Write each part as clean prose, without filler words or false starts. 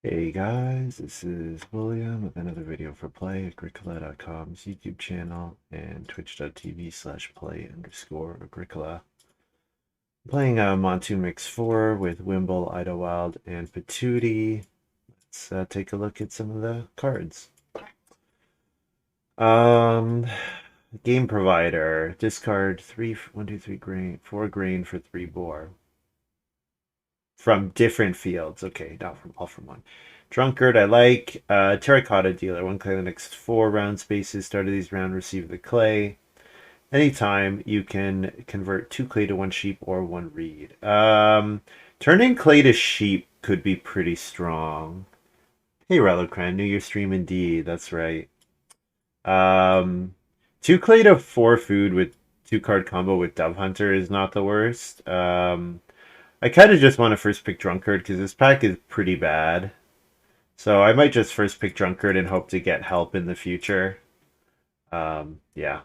Hey guys, this is William with another video for Play-agricola.com's YouTube channel and twitch.tv/play_agricola. I'm playing Montu Mix 4 with Wimble, Idyllwild, and Patooti. Let's take a look at some of the cards. Um, Game provider. Discard 3 grain, 4 grain for 3 boar. From different fields. Okay, not from all from one. Drunkard, I like. Terracotta dealer. One clay the next 4 round spaces. Start of these round, receive the clay. Anytime you can convert 2 clay to 1 sheep or 1 reed. Turning clay to sheep could be pretty strong. Hey, Relocran, New Year stream indeed. That's right. 2 clay to 4 food with 2 card combo with Dove Hunter is not the worst. I kind of just want to first pick Drunkard because this pack is pretty bad. So I might just first pick Drunkard and hope to get help in the future. Yeah,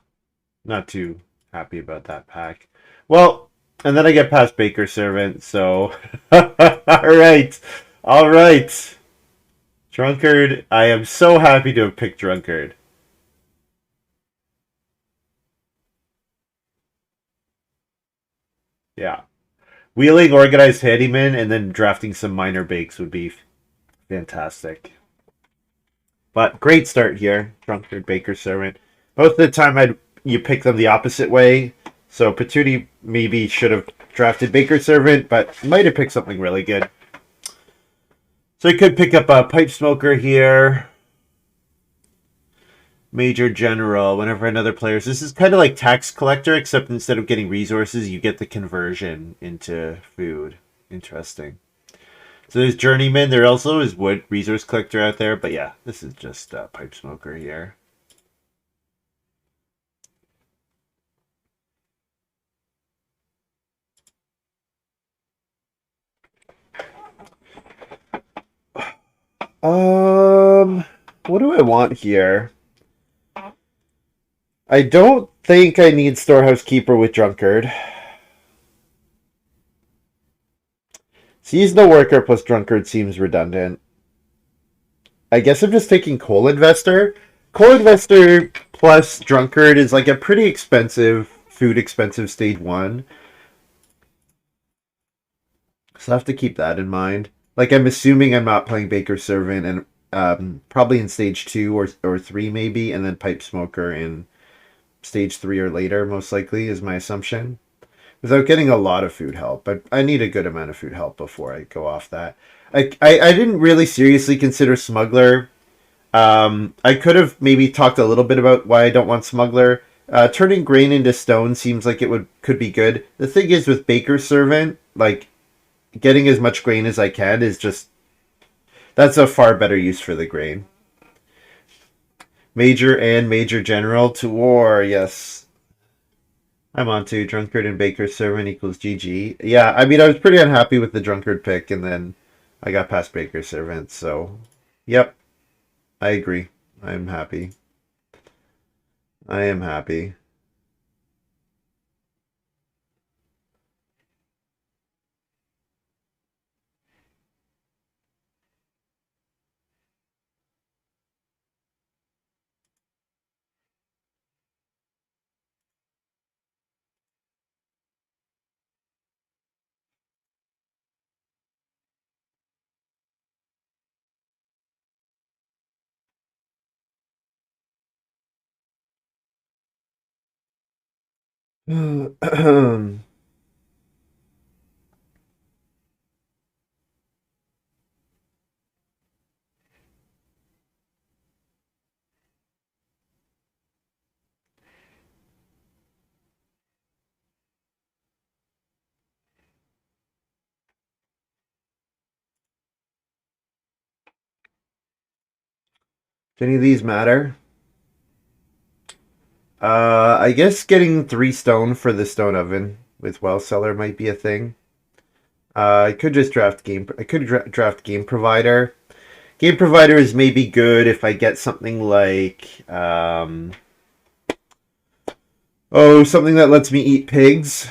not too happy about that pack. Well, and then I get past Baker Servant, so... Alright, alright. Drunkard, I am so happy to have picked Drunkard. Yeah. Wheeling Organized Handyman and then drafting some minor bakes would be fantastic. But great start here, Drunkard, Baker Servant. Most of the time, you pick them the opposite way. So Patooti maybe should have drafted Baker Servant, but might have picked something really good. So he could pick up a Pipe Smoker here. Major General, whenever another player... This is kind of like Tax Collector, except instead of getting resources, you get the conversion into food. Interesting. So there's Journeyman. There also is Wood Resource Collector out there. But yeah, this is just Pipe Smoker here. What do I want here? I don't think I need Storehouse Keeper with Drunkard. Seasonal Worker plus Drunkard seems redundant. I guess I'm just taking Coal Investor. Coal Investor plus Drunkard is like a pretty expensive, food expensive stage 1. So I have to keep that in mind. Like, I'm assuming I'm not playing Baker Servant and probably in stage 2 or 3 maybe, and then Pipe Smoker in stage 3 or later, most likely, is my assumption. Without getting a lot of food help, but I need a good amount of food help before I go off that. I didn't really seriously consider Smuggler. I could have maybe talked a little bit about why I don't want Smuggler. Turning grain into stone seems like could be good. The thing is with Baker Servant, like getting as much grain as I can is just that's a far better use for the grain. Major and Major General to war, yes. I'm on to Drunkard and Baker Servant equals GG. Yeah, I mean, I was pretty unhappy with the Drunkard pick, and then I got past Baker Servant, so... Yep, I agree. I'm happy. I am happy. Do any of these matter? I guess getting 3 stone for the stone oven with Well Cellar might be a thing. I could just draft game. I could draft Game Provider. Game Provider is maybe good if I get something like something that lets me eat pigs.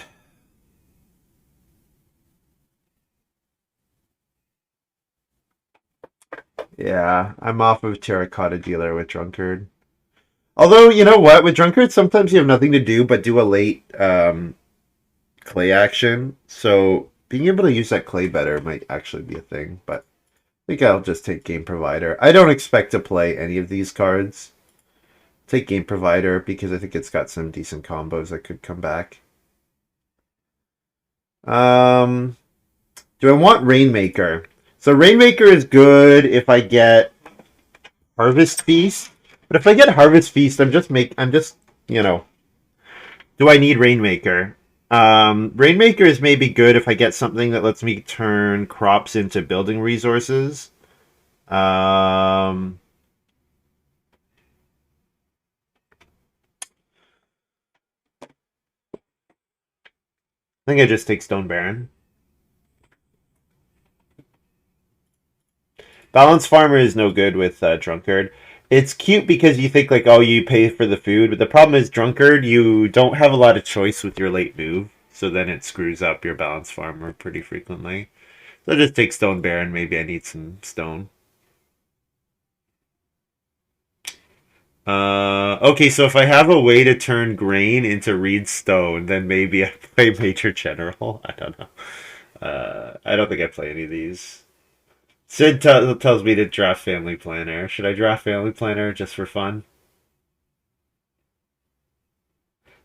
Yeah, I'm off of Terracotta Dealer with Drunkard. Although, you know what? With Drunkard, sometimes you have nothing to do but do a late clay action. So being able to use that clay better might actually be a thing. But I think I'll just take Game Provider. I don't expect to play any of these cards. Take Game Provider because I think it's got some decent combos that could come back. Um, do I want Rainmaker? So Rainmaker is good if I get Harvest Feast. But if I get Harvest Feast, I'm just, you know, do I need Rainmaker? Rainmaker is maybe good if I get something that lets me turn crops into building resources. Um, I think I just take Stone Baron. Balance Farmer is no good with Drunkard. It's cute because you think like, oh, you pay for the food, but the problem is Drunkard, you don't have a lot of choice with your late move, so then it screws up your Balance Farmer pretty frequently. So I just take Stone Baron. Maybe I need some stone. Okay, so if I have a way to turn grain into reed stone, then maybe I play Major General. I don't know. I don't think I play any of these. Sid tells me to draft Family Planner. Should I draft Family Planner just for fun?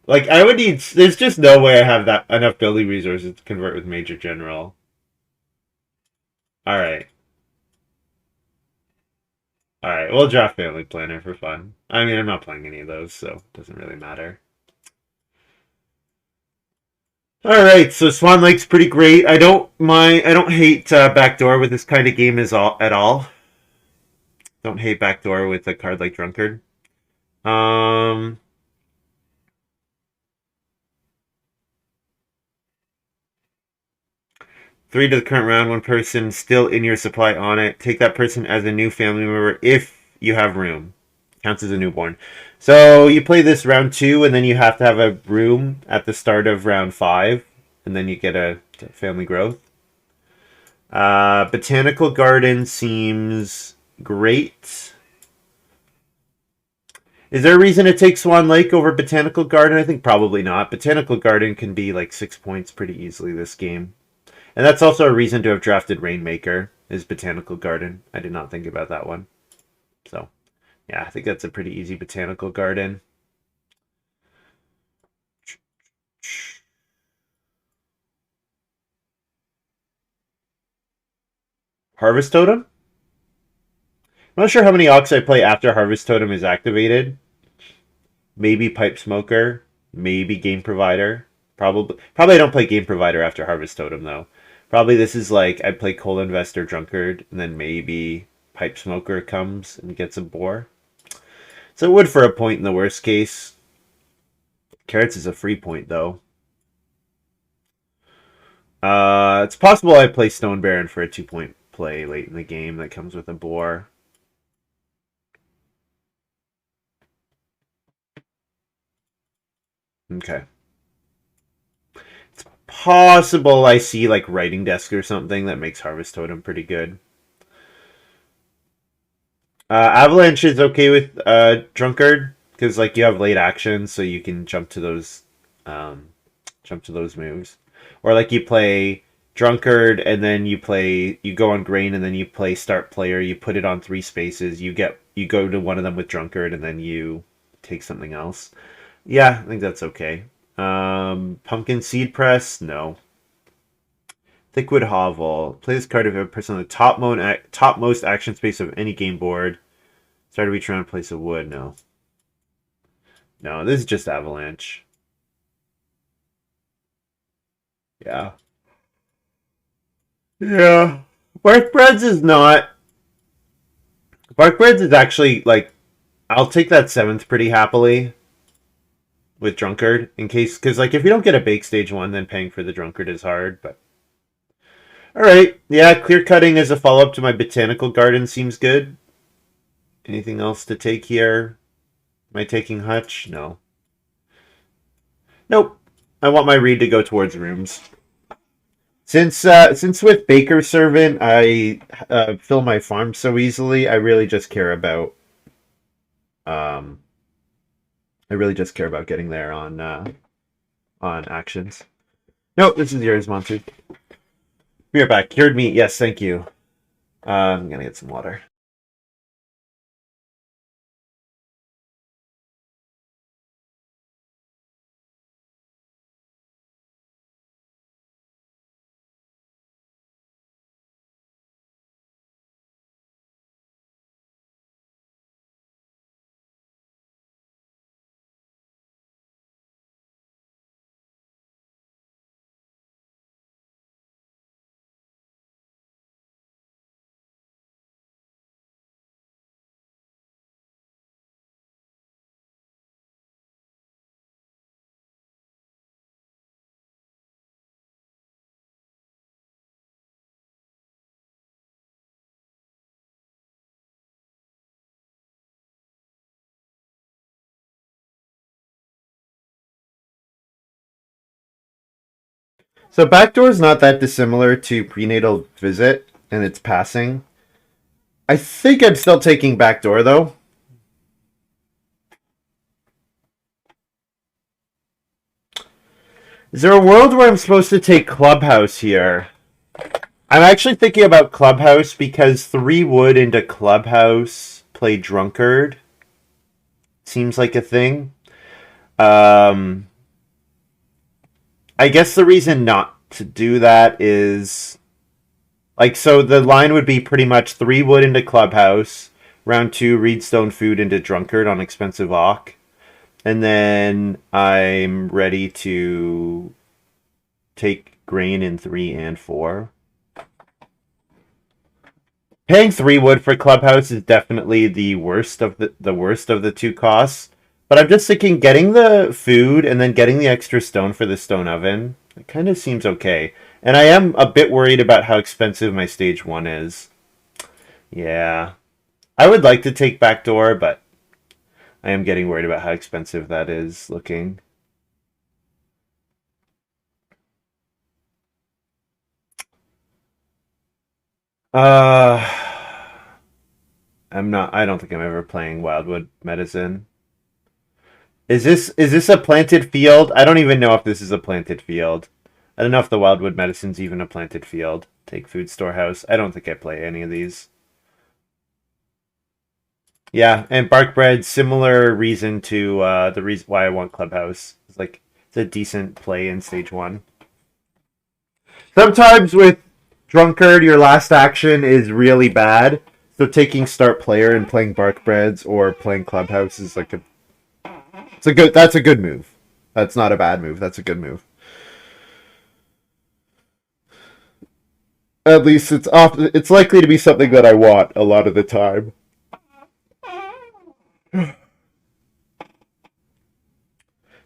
Like, I would need. There's just no way I have that enough building resources to convert with Major General. All right, all right. We'll draft Family Planner for fun. I mean, I'm not playing any of those, so it doesn't really matter. All right, so Swan Lake's pretty great. I don't mind. I don't hate backdoor with this kind of game at all. Don't hate backdoor with a card like Drunkard. Um, 3 to the current round. One person still in your supply on it. Take that person as a new family member if you have room. Counts as a newborn. So you play this round 2, and then you have to have a room at the start of round 5, and then you get a family growth. Botanical Garden seems great. Is there a reason to take Swan Lake over Botanical Garden? I think probably not. Botanical Garden can be like 6 points pretty easily this game. And that's also a reason to have drafted Rainmaker, is Botanical Garden. I did not think about that one. So, yeah, I think that's a pretty easy Botanical Garden. Harvest Totem? I'm not sure how many Ox I play after Harvest Totem is activated. Maybe Pipe Smoker. Maybe Game Provider. Probably I don't play Game Provider after Harvest Totem, though. Probably this is like I play Coal Investor Drunkard, and then maybe Pipe Smoker comes and gets a boar. So it would for a point in the worst case. Carrots is a free point, though. It's possible I play Stone Baron for a 2-point play late in the game that comes with a boar. Okay. It's possible I see like Writing Desk or something that makes Harvest Totem pretty good. Avalanche is okay with Drunkard because like you have late action, so you can um, jump to those moves, or like you play Drunkard and then you go on Grain and then you play Start Player. You put it on 3 spaces. You go to one of them with Drunkard and then you take something else. Yeah, I think that's okay. Pumpkin Seed Press, no. Thickwood Hovel. Play this card if a person on the topmost action space of any game board. Start of each round, place a wood. No. No, this is just Avalanche. Yeah. Yeah. Bark Breads is not. Bark Breads is actually, like, I'll take that 7th pretty happily with Drunkard in case, because, like, if you don't get a bake stage 1, then paying for the Drunkard is hard, but. Alright. Yeah, clear cutting as a follow up to my Botanical Garden seems good. Anything else to take here? Am I taking Hutch? No. Nope. I want my read to go towards rooms. Since with Baker Servant I fill my farm so easily, um I really just care about getting there on actions. No, this is yours, Montu. We are back. Cured meat, yes, thank you. I'm gonna get some water. So backdoor is not that dissimilar to prenatal visit and its passing. I think I'm still taking backdoor though. Is there a world where I'm supposed to take Clubhouse here? I'm actually thinking about Clubhouse because 3 wood into Clubhouse play Drunkard seems like a thing. Um, I guess the reason not to do that is like so the line would be pretty much 3 wood into Clubhouse, round 2 Reedstone Food into Drunkard on expensive Ock, and then I'm ready to take grain in 3 and 4. Paying 3 wood for Clubhouse is definitely the worst of the two costs. But I'm just thinking getting the food and then getting the extra stone for the stone oven. It kind of seems okay. And I am a bit worried about how expensive my stage 1 is. Yeah. I would like to take backdoor, but I am getting worried about how expensive that is looking. Uh I don't think I'm ever playing Wildwood Medicine. Is this a planted field? I don't even know if this is a planted field. I don't know if the Wildwood Medicine's even a planted field. Take food storehouse. I don't think I play any of these. Yeah, and bark bread, similar reason to the reason why I want Clubhouse. It's like it's a decent play in stage 1. Sometimes with Drunkard, your last action is really bad. So taking start player and playing bark breads or playing Clubhouse is like that's a good move. That's not a bad move. That's a good move. At least it's likely to be something that I want a lot of the time.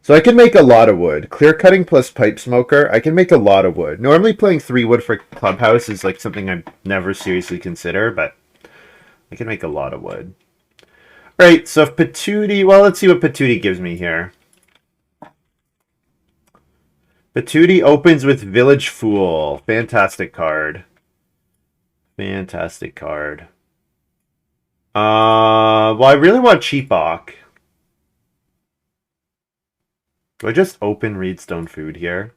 So I can make a lot of wood. Clear cutting plus pipe smoker, I can make a lot of wood. Normally playing 3 wood for Clubhouse is like something I never seriously consider, but I can make a lot of wood. Alright, so if Patooti, well, let's see what Patooti gives me here. Patooti opens with Village Fool. Fantastic card. Fantastic card. Well, I really want Cheapok. Do I just open Reedstone Food here?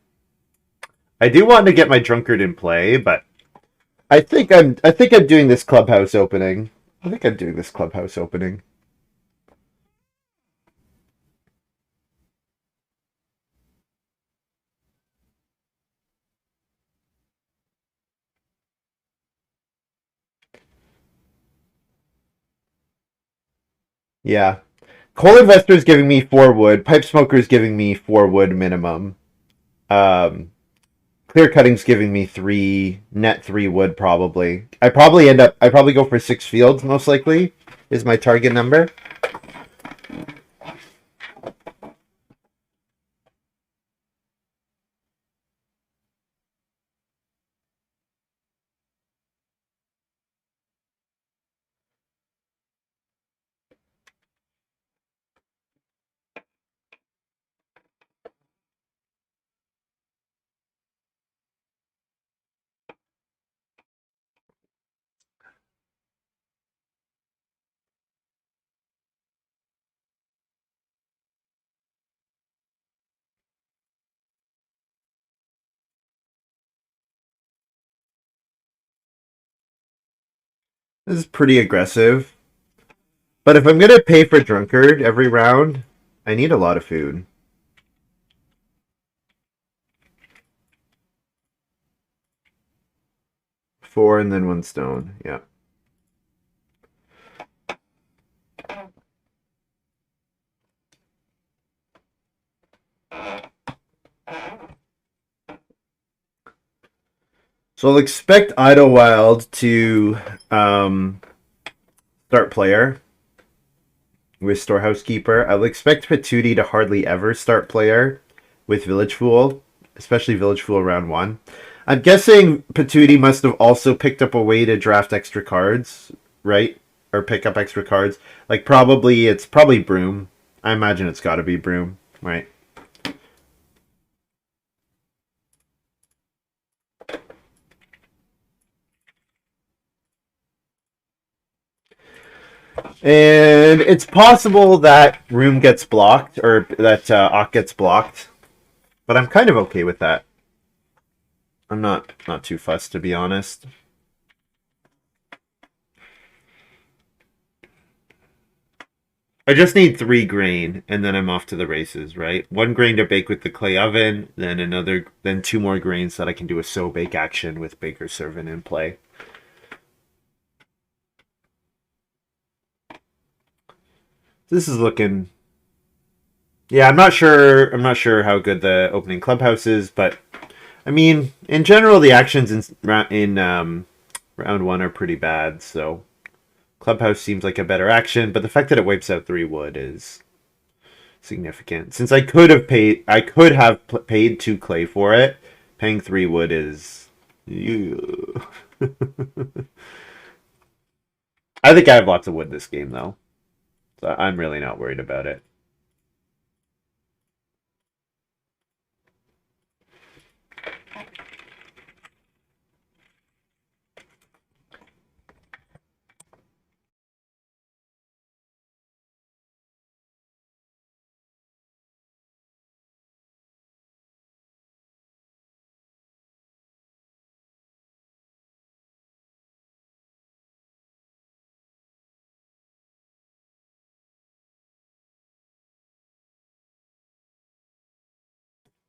I do want to get my Drunkard in play, but I think I'm doing this Clubhouse opening. I think I'm doing this Clubhouse opening. Yeah. Coal Investor is giving me 4 wood. Pipe Smoker is giving me 4 wood minimum. Um, Clear Cutting's giving me 3 wood probably. I probably go for 6 fields most likely is my target number. This is pretty aggressive. But if I'm going to pay for Drunkard every round, I need a lot of food. 4 and then 1 stone. Yeah. So I'll expect Idyllwild to start player with Storehouse Keeper. I'll expect Patooti to hardly ever start player with Village Fool, especially Village Fool round 1. I'm guessing Patooti must have also picked up a way to draft extra cards, right? Or pick up extra cards. Like it's probably Broom. I imagine it's got to be Broom, right? And it's possible that Room gets blocked or that Ock gets blocked, but I'm kind of okay with that. I'm not too fussed, to be honest. I just need 3 grain, and then I'm off to the races, right? 1 grain to bake with the clay oven, then 2 more grains so that I can do a so bake action with Baker Servant in play. This is looking. Yeah, I'm not sure. I'm not sure how good the opening clubhouse is, but I mean, in general, the actions in round 1 are pretty bad. So clubhouse seems like a better action, but the fact that it wipes out 3 wood is significant. Since I could have paid 2 clay for it. Paying 3 wood is. I think I have lots of wood this game though, so I'm really not worried about it.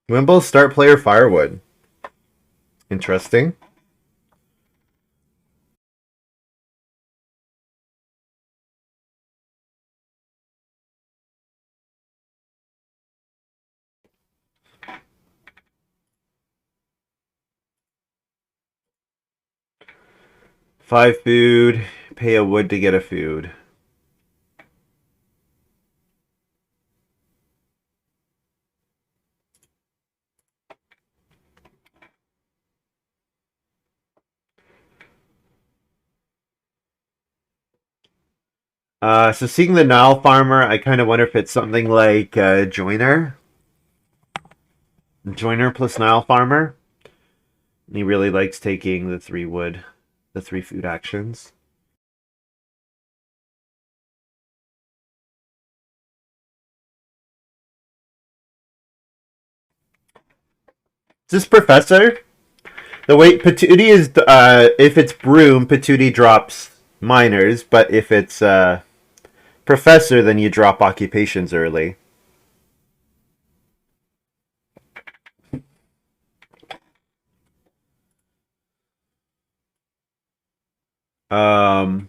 Wimble start player firewood. Interesting. Five food. Pay a wood to get a food. So seeing the Nile farmer, I kind of wonder if it's something like Joiner. Joiner plus Nile farmer. He really likes taking the 3 wood, the 3 food actions. Is this Professor? The way Patooti is, if it's Broom, Patooti drops minors, but if it's Professor, then you drop occupations early. Um,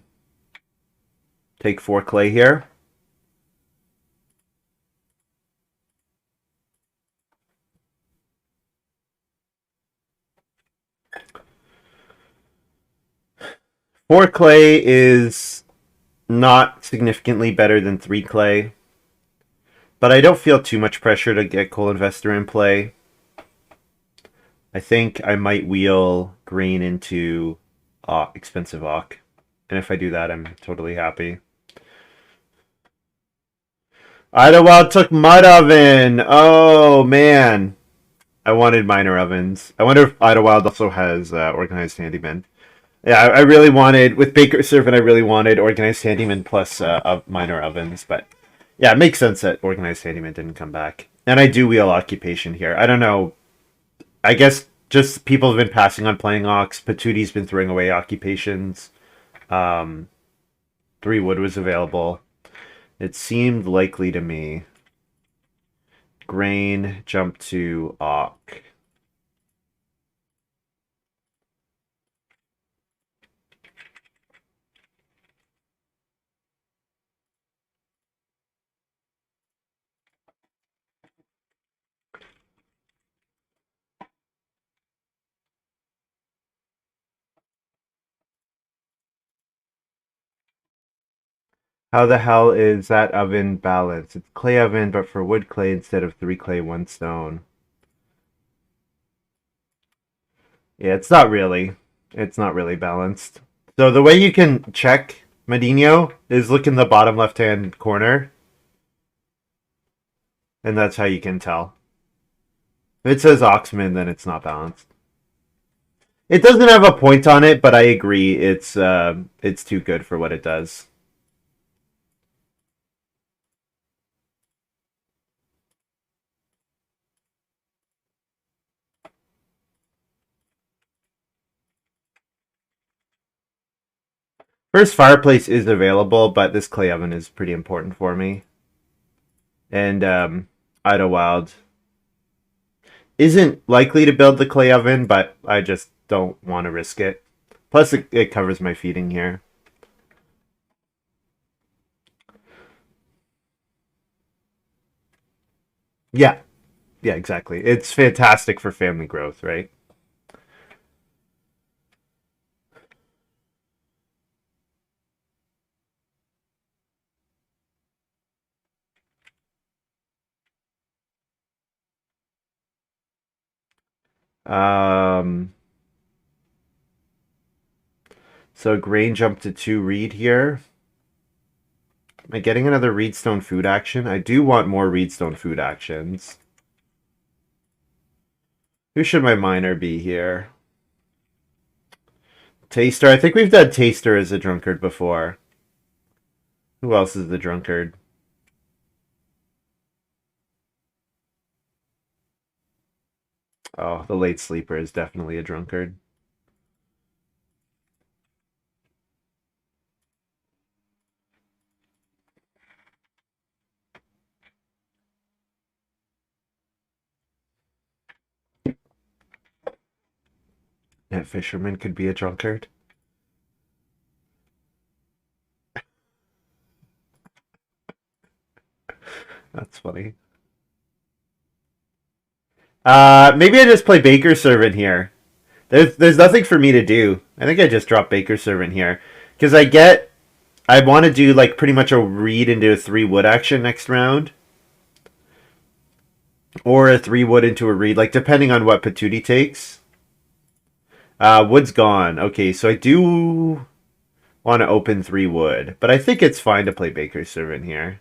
take 4 clay here. Four clay is not significantly better than 3 clay, but I don't feel too much pressure to get Coal Investor in play. I think I might wheel green into expensive Ock, and if I do that, I'm totally happy. Idyllwild took Mud Oven. Oh man, I wanted minor ovens. I wonder if Idyllwild also has organized handyman. Yeah, I really wanted with Baker Servant. I really wanted organized handyman plus minor ovens, but yeah, it makes sense that organized handyman didn't come back. And I do wheel occupation here. I don't know. I guess just people have been passing on playing Ox. Patooti's been throwing away occupations. Um, 3 wood was available. It seemed likely to me. Grain jumped to oak. How the hell is that oven balanced? It's clay oven, but for wood clay instead of 3 clay, 1 stone. Yeah, it's not really. It's not really balanced. So the way you can check Medino is look in the bottom left-hand corner, and that's how you can tell. If it says Oxman, then it's not balanced. It doesn't have a point on it, but I agree it's too good for what it does. First fireplace is available, but this clay oven is pretty important for me. And Idyllwild isn't likely to build the clay oven, but I just don't want to risk it. Plus, it covers my feeding here. Yeah, yeah, exactly. It's fantastic for family growth, right? Um, so grain jumped to 2 reed here. Am I getting another reedstone food action? I do want more reedstone food actions. Who should my miner be here? Taster. I think we've done Taster as a drunkard before. Who else is the drunkard? Oh, the late sleeper is definitely a drunkard. That fisherman could be a drunkard. That's funny. Maybe I just play Baker Servant here. There's nothing for me to do. I think I just drop Baker Servant here because I want to do like pretty much a reed into a 3 wood action next round, or a 3 wood into a reed, like depending on what Patooti takes. Wood's gone. Okay, so I do want to open 3 wood, but I think it's fine to play Baker Servant here.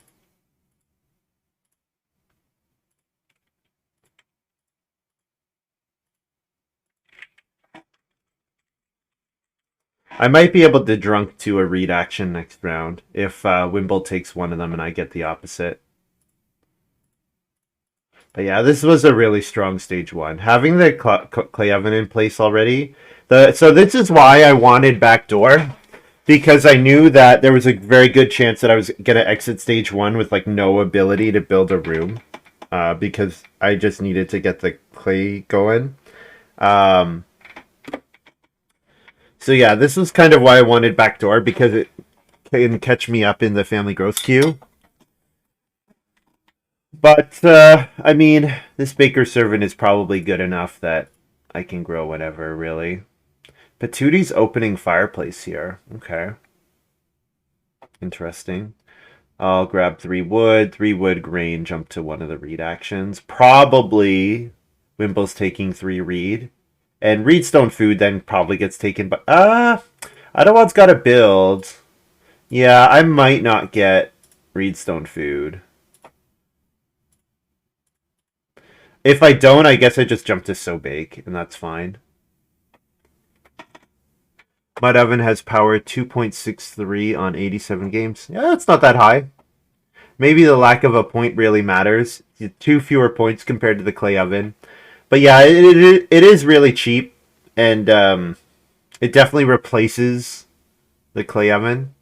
I might be able to drunk to a read action next round if Wimble takes one of them and I get the opposite. But yeah, this was a really strong stage 1. Having the clay oven in place already. So this is why I wanted backdoor, because I knew that there was a very good chance that I was going to exit stage 1 with like no ability to build a room, because I just needed to get the clay going. Um, So yeah, this was kind of why I wanted backdoor, because it can catch me up in the family growth queue. But I mean, this baker servant is probably good enough that I can grow whatever, really. Patooti's opening fireplace here. Okay. Interesting. I'll grab 3 wood, 3 wood grain, jump to one of the reed actions. Probably Wimble's taking 3 reed. And Reedstone food then probably gets taken by... Idlewold's got to build. Yeah, I might not get Reedstone food. If I don't, I guess I just jump to So Bake, and that's fine. Mud Oven has power 2.63 on 87 games. Yeah, that's not that high. Maybe the lack of a point really matters. 2 fewer points compared to the Clay Oven. But yeah, it is really cheap, and it definitely replaces The clay oven.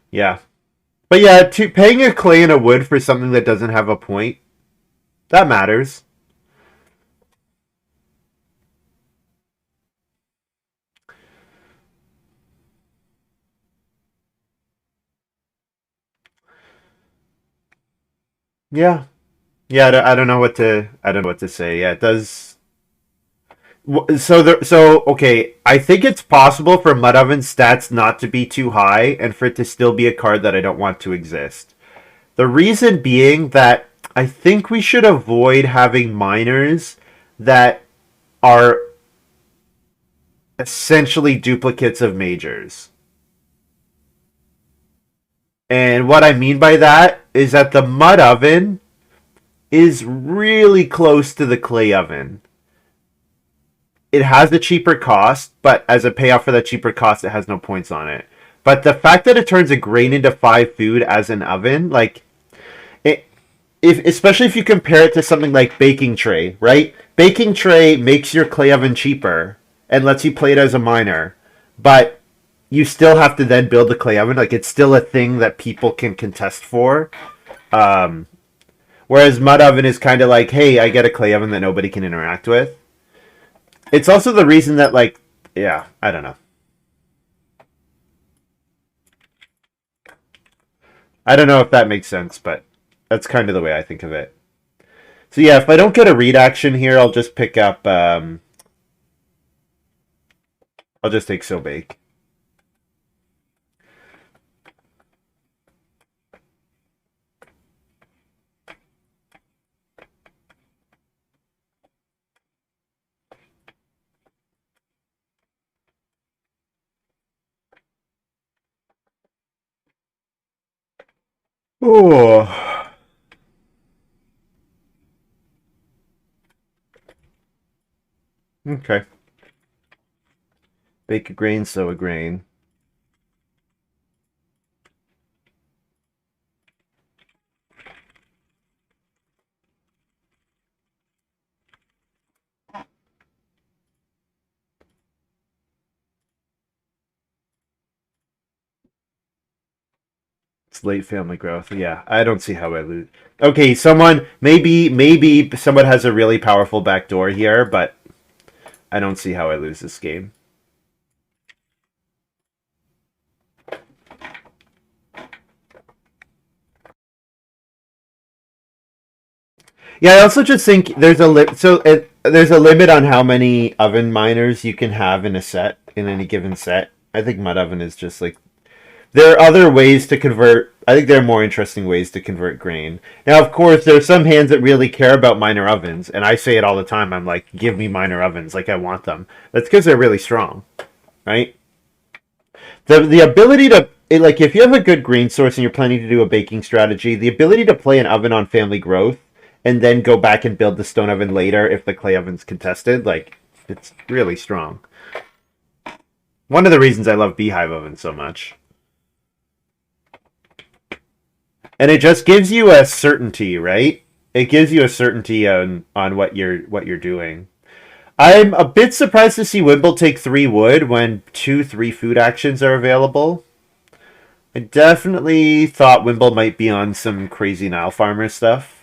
Yeah. But yeah, paying a clay and a wood for something that doesn't have a point, that matters. Yeah. Yeah, I don't know what to say. Yeah, it does. So okay, I think it's possible for Mud Oven's stats not to be too high and for it to still be a card that I don't want to exist. The reason being that I think we should avoid having miners that are essentially duplicates of majors. And what I mean by that is that the mud oven is really close to the clay oven. It has a cheaper cost, but as a payoff for that cheaper cost, it has no points on it. But the fact that it turns a grain into 5 food as an oven, like it, if especially if you compare it to something like baking tray, right? Baking tray makes your clay oven cheaper and lets you play it as a miner, but you still have to then build the clay oven. Like it's still a thing that people can contest for. Um, Whereas mud oven is kind of like, hey, I get a clay oven that nobody can interact with. It's also the reason that like, yeah, I don't know. I don't know if that makes sense, but that's kind of the way I think of it. So yeah, if I don't get a read action here, I'll just pick up. I'll just take So Bake. Oh, okay. Bake a grain, sow a grain. It's late family growth. Yeah, I don't see how I lose. Okay, someone maybe someone has a really powerful backdoor here, but I don't see how I lose this game. Yeah, I also just think there's a limit on how many oven miners you can have in a set in any given set. I think mud oven is just like there are other ways to convert. I think there are more interesting ways to convert grain. Now, of course, there are some hands that really care about miner ovens, and I say it all the time. I'm like, give me miner ovens, like I want them. That's because they're really strong, right? The ability to like if you have a good grain source and you're planning to do a baking strategy, the ability to play an oven on family growth and then go back and build the stone oven later if the clay oven's contested, like it's really strong. One of the reasons I love beehive ovens so much. And it just gives you a certainty, right? It gives you a certainty on what you're doing. I'm a bit surprised to see Wimble take 3 wood when 2 3 food actions are available. I definitely thought Wimble might be on some crazy Nile farmer stuff.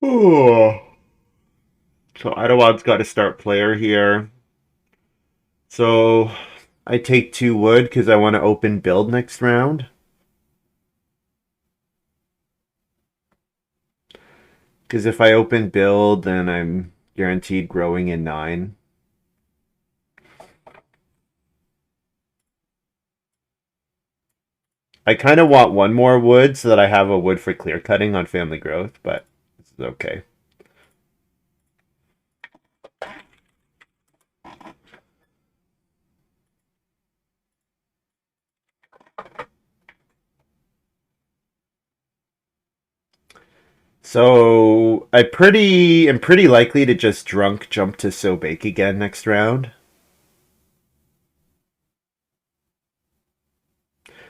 Oh. So Idyllwild's got to start player here. So I take 2 wood because I want to open build next round. Because if I open build, then I'm guaranteed growing in 9. I kind of want 1 more wood so that I have a wood for clear cutting on family growth, but this is okay. So am pretty likely to just drunk jump to so bake again next round.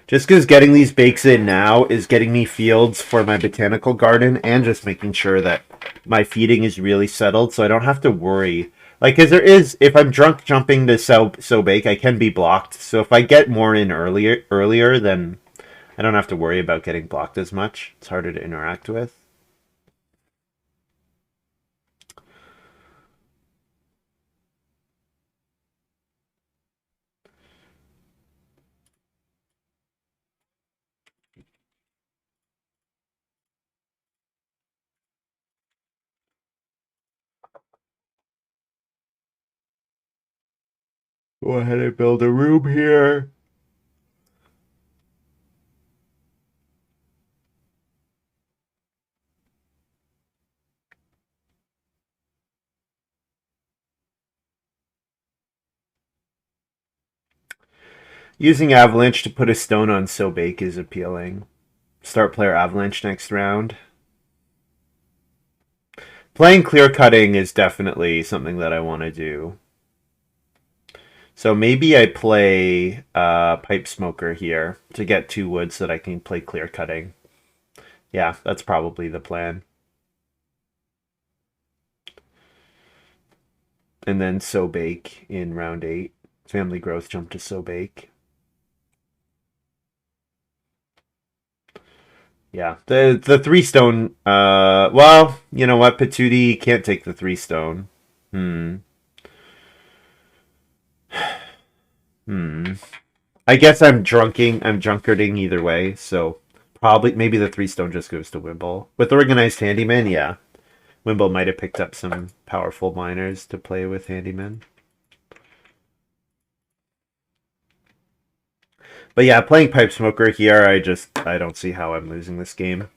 Just because getting these bakes in now is getting me fields for my botanical garden and just making sure that my feeding is really settled so I don't have to worry. Like, because there is, if I'm drunk jumping to so bake, I can be blocked. So if I get more in earlier, then I don't have to worry about getting blocked as much. It's harder to interact with. Go ahead and build a room here. Using Avalanche to put a stone on so bake is appealing. Start player Avalanche next round. Playing clear cutting is definitely something that I want to do. So maybe I play Pipe Smoker here to get 2 wood so that I can play clear cutting. Yeah, that's probably the plan. And then So Bake in round 8. Family Growth jump to So Bake. Yeah, the 3 stone. Well, you know what? Patooti can't take the 3 stone. Hmm. Hmm. I guess I'm drunkarding either way, so probably maybe the 3 stone just goes to Wimble. With Organized Handyman, yeah. Wimble might have picked up some powerful miners to play with Handyman. But yeah, playing Pipe Smoker here, I don't see how I'm losing this game.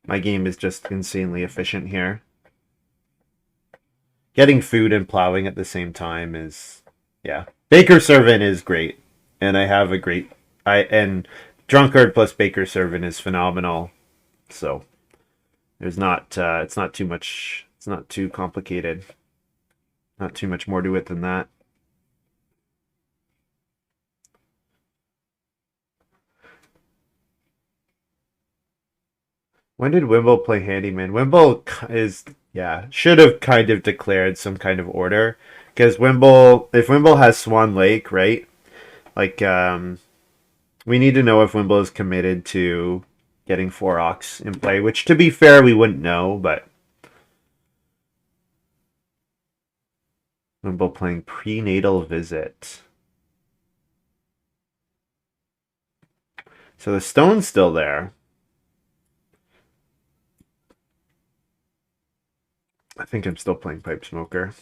My game is just insanely efficient here. Getting food and plowing at the same time is, yeah. Baker Servant is great, and I have a great and Drunkard plus Baker Servant is phenomenal. So there's not it's not too much. It's not too complicated. Not too much more to it than that. When did Wimble play Handyman? Wimble is, yeah, should have kind of declared some kind of order because if Wimble has Swan Lake, right? Like, we need to know if Wimble is committed to getting 4 Ox in play, which to be fair, we wouldn't know, but Wimble playing Prenatal Visit. So the stone's still there. I think I'm still playing Pipe Smoker.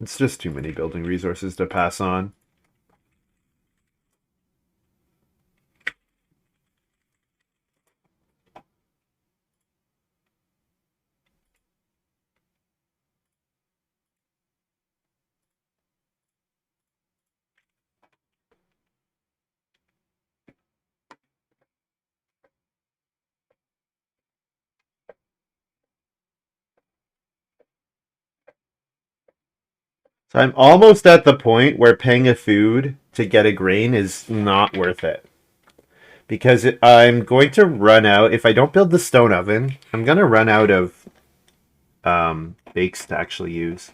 It's just too many building resources to pass on. So I'm almost at the point where paying a food to get a grain is not worth it. Because I'm going to run out, if I don't build the stone oven, I'm going to run out of bakes to actually use.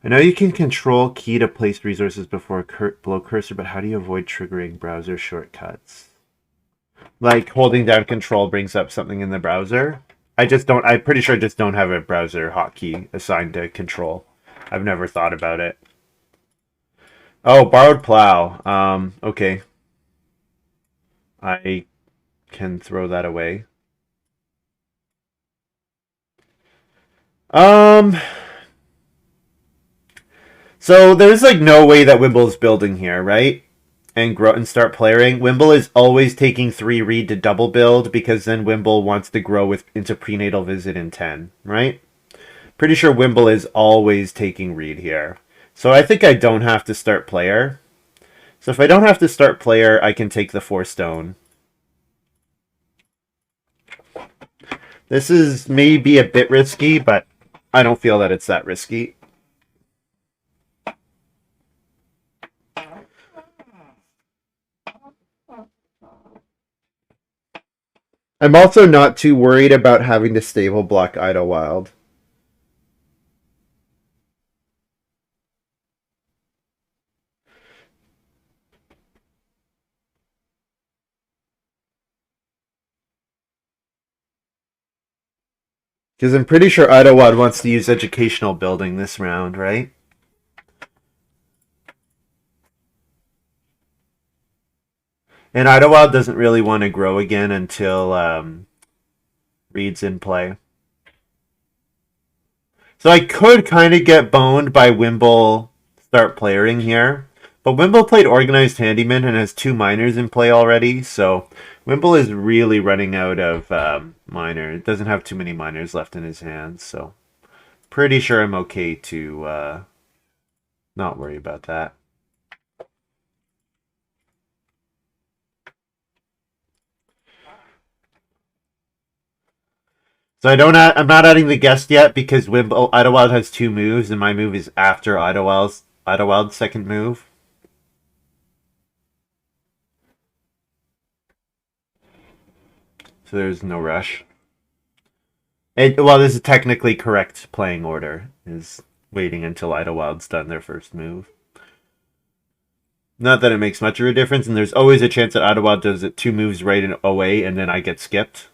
I know you can control key to place resources before below cursor, but how do you avoid triggering browser shortcuts? Like holding down control brings up something in the browser. I'm pretty sure I just don't have a browser hotkey assigned to control. I've never thought about it. Oh, borrowed plow. Okay. I can throw that away. Um, so there's like no way that Wimble's building here, right? And grow and start playing. Wimble is always taking 3 read to double build because then Wimble wants to grow into prenatal visit in 10, right? Pretty sure Wimble is always taking read here. So I think I don't have to start player. So if I don't have to start player, I can take the 4 stone. This is maybe a bit risky, but I don't feel that it's that risky. I'm also not too worried about having to stable block Idyllwild. Because I'm pretty sure Idyllwild wants to use educational building this round, right? And Idyllwild doesn't really want to grow again until Reed's in play. So I could kind of get boned by Wimble start playing here. But Wimble played Organized Handyman and has 2 miners in play already, so Wimble is really running out of miner. It doesn't have too many miners left in his hands, so pretty sure I'm okay to not worry about that. So I'm not adding the guest yet because Idyllwild has 2 moves, and my move is after Idyllwild's second move. So there's no rush. Well, this is technically correct playing order, is waiting until Idyllwild's done their first move. Not that it makes much of a difference, and there's always a chance that Idyllwild does it 2 moves right away, and then I get skipped.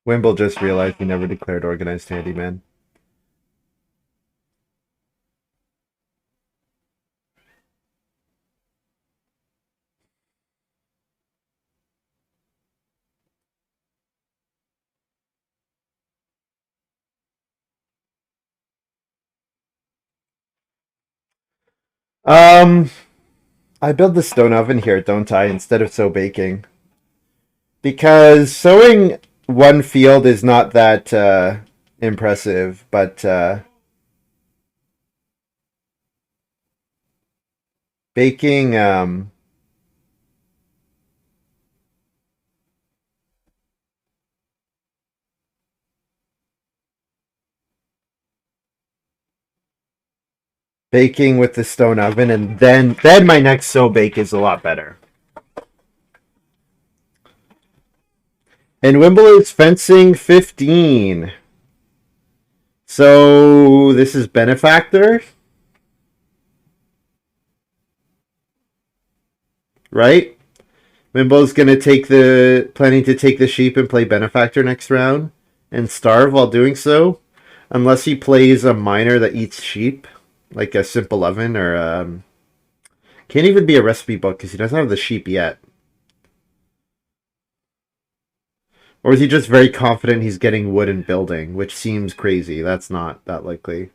Wimble just realized he never declared Organized Handyman. I build the stone oven here, don't I, instead of baking? Because sowing one field is not that impressive, but baking baking with the stone oven, and then my next bake is a lot better. And Wimble is fencing 15. So this is Benefactor, right? Wimble's gonna planning to take the sheep and play Benefactor next round and starve while doing so, unless he plays a miner that eats sheep, like a simple oven or can't even be a recipe book because he doesn't have the sheep yet. Or is he just very confident he's getting wood and building, which seems crazy. That's not that likely.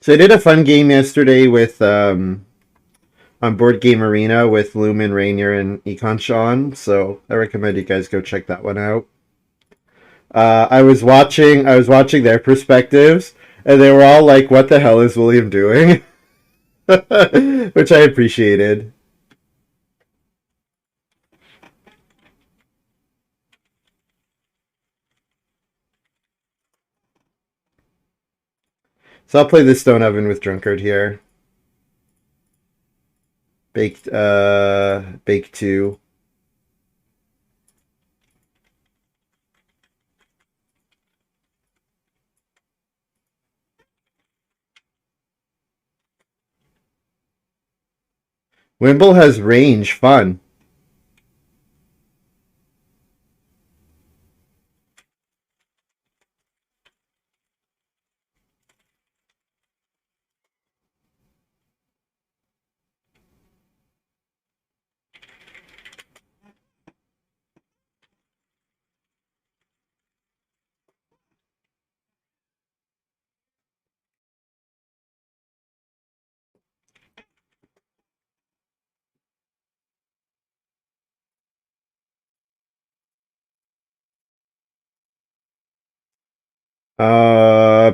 So I did a fun game yesterday with on Board Game Arena with Lumen, Rainier, and Econ Sean. So I recommend you guys go check that one out. I was watching their perspectives, and they were all like, "What the hell is William doing?" Which I appreciated. So I'll play the Stone Oven with Drunkard here. Bake 2. Wimble has range. Fun.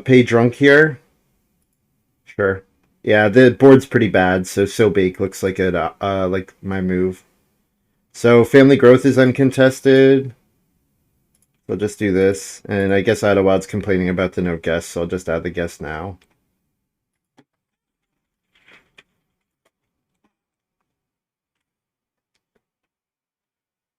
Pay drunk here. Sure. Yeah, the board's pretty bad, so bake looks like it. Like my move. So family growth is uncontested. We'll just do this, and I guess Idyllwild's complaining about the no guess, so I'll just add the guess now.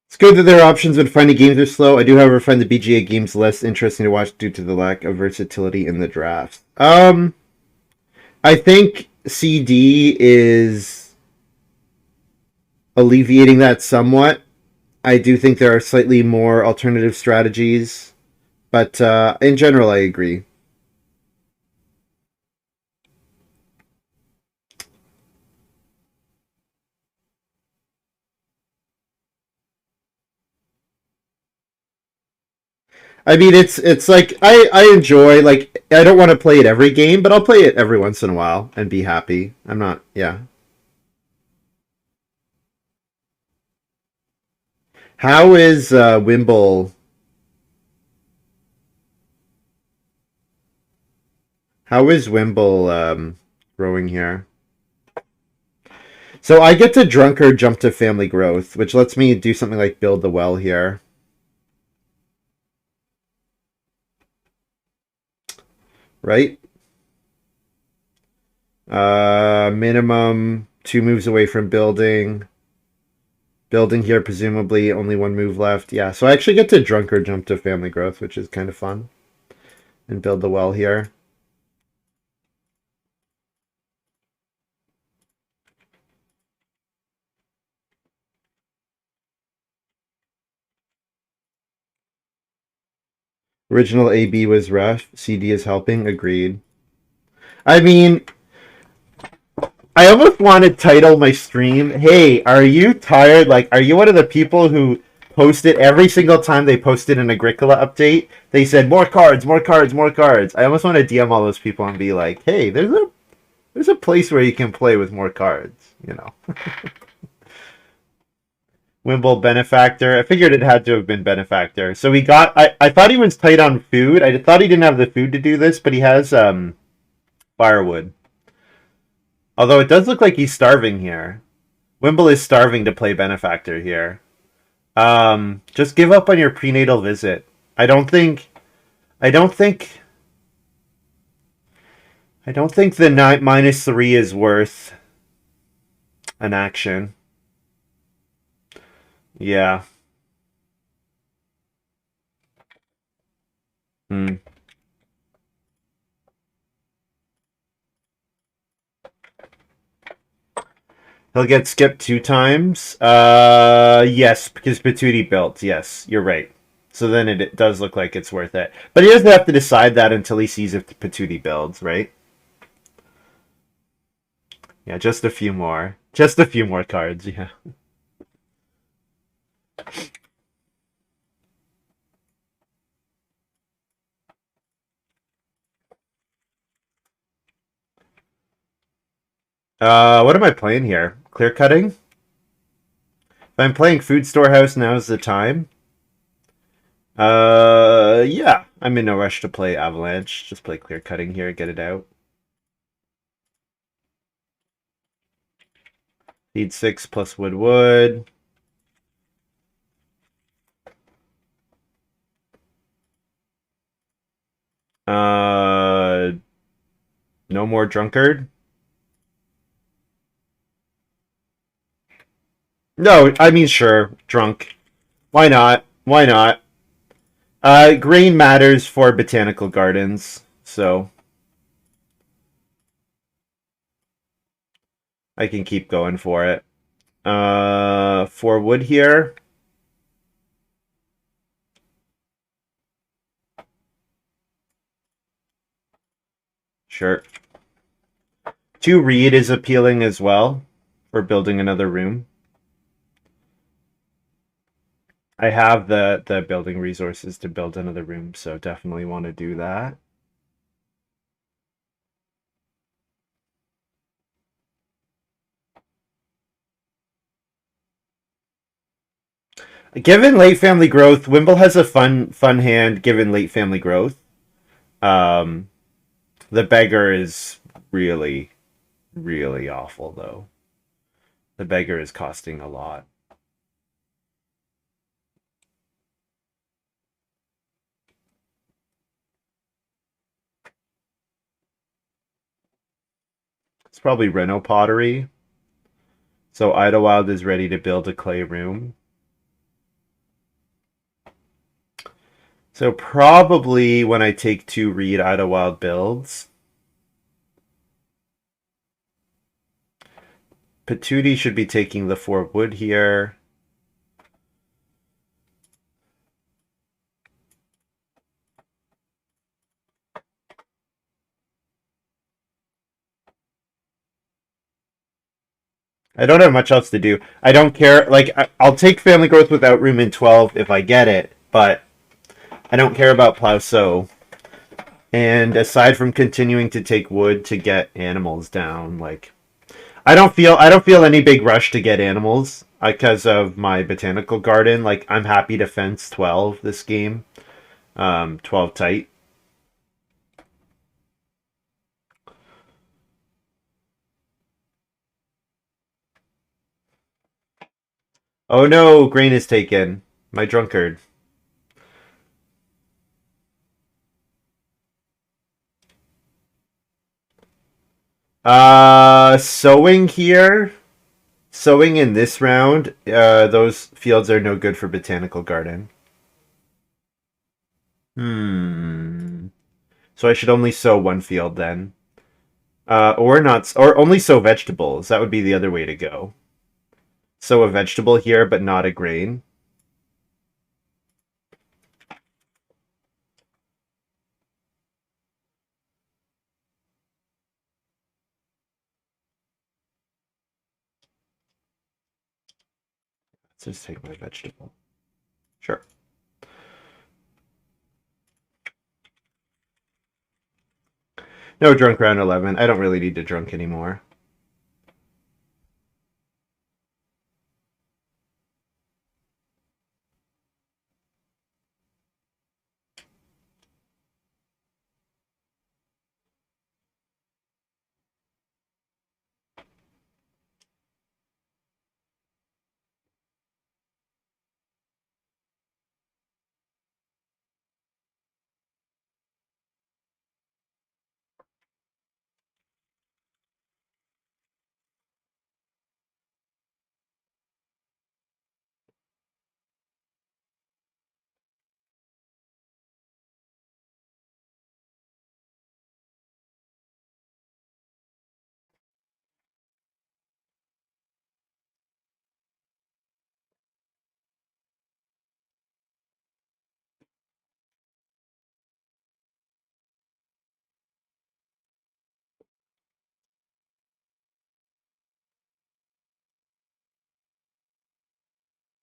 It's good that there are options when finding games are slow. I do, however, find the BGA games less interesting to watch due to the lack of versatility in the drafts. I think CD is alleviating that somewhat. I do think there are slightly more alternative strategies, but in general, I agree. I mean, it's like I enjoy, like, I don't want to play it every game, but I'll play it every once in a while and be happy. I'm not, yeah. How is Wimble? How is Wimble growing here? So I get to Drunkard jump to Family Growth, which lets me do something like build the well here. Right? Minimum 2 moves away from building. Building here, presumably only 1 move left. Yeah, so I actually get to Drunkard jump to Family Growth, which is kind of fun. And build the well here. Original AB was rough. CD is helping. Agreed. I mean, I almost want to title my stream, "Hey, are you tired? Like, are you one of the people who posted every single time they posted an Agricola update? They said more cards, more cards, more cards." I almost want to DM all those people and be like, "Hey, there's a place where you can play with more cards." You know, Wimble Benefactor. I figured it had to have been Benefactor. So we got. I thought he was tight on food. I thought he didn't have the food to do this, but he has firewood. Although it does look like he's starving here. Wimble is starving to play Benefactor here. Just give up on your prenatal visit. I don't think. I don't think. I don't think the -3 is worth an action. Yeah. Hmm. He'll get skipped 2 times. Yes, because Patooti built. Yes, you're right. So then it does look like it's worth it. But he doesn't have to decide that until he sees if Patooti builds, right? Yeah, just a few more. Just a few more cards, yeah. What am I playing here? Clear cutting? If I'm playing Food Storehouse, now's the time. Yeah. I'm in no rush to play Avalanche. Just play clear cutting here, get it out. Need 6 plus wood. Uh, No more drunkard? No, I mean, sure, drunk. Why not? Why not? Grain matters for botanical gardens, so I can keep going for it. For wood here, sure. 2 reed is appealing as well for building another room. I have the building resources to build another room, so definitely want to do that. Given late family growth, Wimble has a fun hand given late family growth. Um, the beggar is really, really awful though. The beggar is costing a lot. It's probably Reno pottery. So Idyllwild is ready to build a clay room. So probably when I take 2 reed Idyllwild builds. Patooti should be taking the 4 wood here. I don't have much else to do. I don't care. Like, I'll take family growth without room in 12 if I get it, but I don't care about plow sow. And aside from continuing to take wood to get animals down, like I don't feel any big rush to get animals because of my botanical garden. Like I'm happy to fence 12 this game, 12 tight. Oh no, grain is taken. My drunkard. Sowing here. Sowing in this round. Those fields are no good for botanical garden. Hmm. So I should only sow 1 field then. Or not, or only sow vegetables. That would be the other way to go. Sow a vegetable here, but not a grain. Let's just take my vegetable. Sure. No drunk round 11. I don't really need to drunk anymore.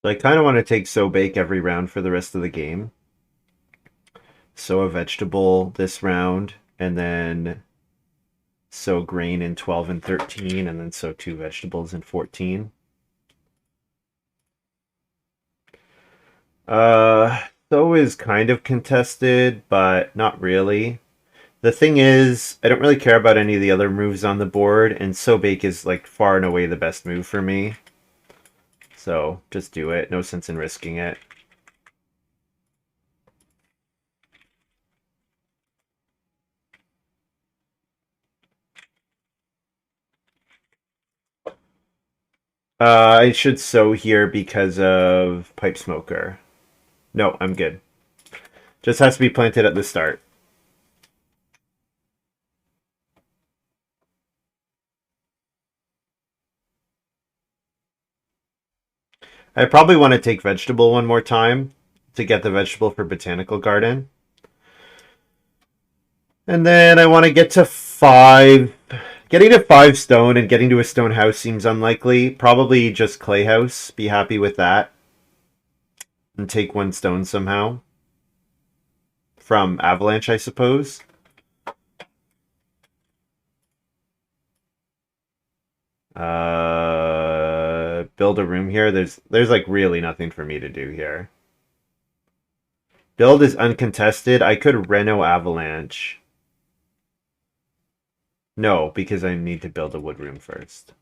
So I kind of want to take sow bake every round for the rest of the game. Sow a vegetable this round, and then sow grain in 12 and 13, and then sow 2 vegetables in 14. Sow is kind of contested, but not really. The thing is, I don't really care about any of the other moves on the board, and sow bake is like far and away the best move for me. So just do it. No sense in risking it. I should sow here because of pipe smoker. No, I'm good. Just has to be planted at the start. I probably want to take vegetable one more time to get the vegetable for botanical garden. And then I want to get to 5. Getting to 5 stone and getting to a stone house seems unlikely. Probably just clay house. Be happy with that. And take 1 stone somehow. From avalanche, I suppose. Build a room here. There's like really nothing for me to do here. Build is uncontested. I could reno avalanche. No, because I need to build a wood room first.